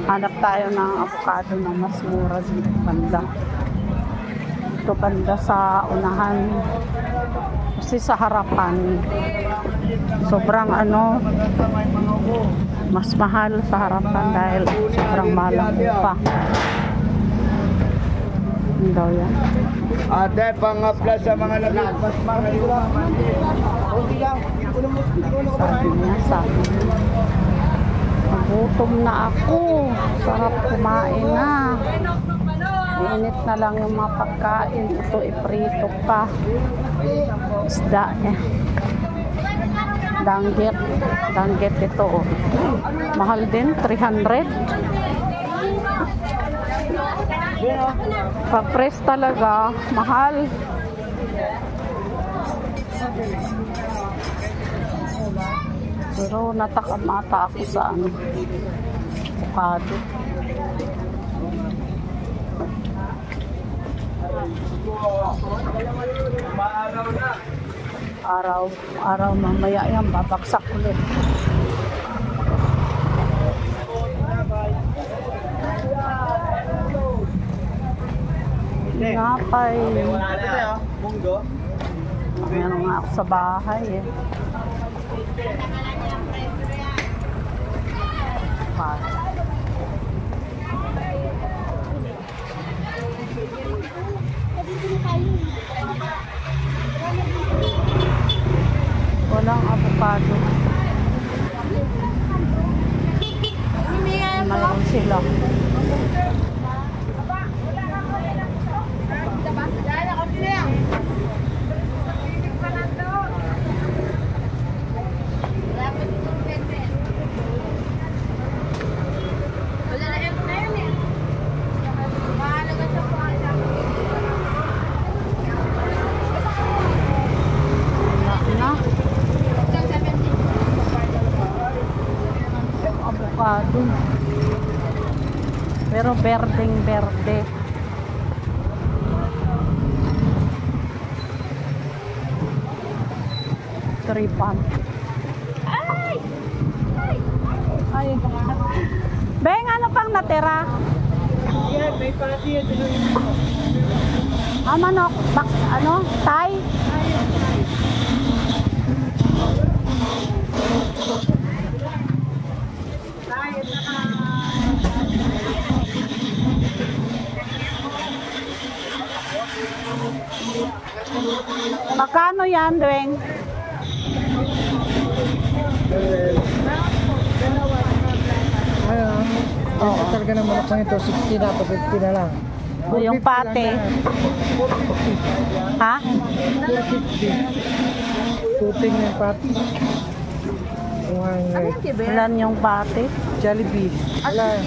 Hanap tayo ng avocado na mas mura dito banda. Ito banda sa unahan. Kasi sa harapan, sobrang mas mahal sa harapan dahil sobrang mahal ang upa. Ano daw yan? Ate, pang-apply sa mga lamig. Mas mahal lang. Sabi niya. Nagutom na ako. Sarap kumain na. Init na lang yung mga pagkain. Ito iprito pa. Isda niya. Danggit ito. Oh. Mahal din. 300. Pag-press talaga. Mahal. Pero natakam ata ako sa avocado. Araw mamaya yan, babaksak ulit. Ngapay. Meron nga ako sa bahay eh. Walang avocado. Mayroon sila. Avocado. Pero berdeng-berde. Tripan. Ay. Beng, ano pang natira? Yan, may pati yan. Manok. Tay? Magkano yan, Dweng? Oo. Talaga ng manok na ito, 60 na, 50 na lang. Yung pate. Ha? 450. Puting ng pati. 100. Ilan yung pate? Jollibee. Wala.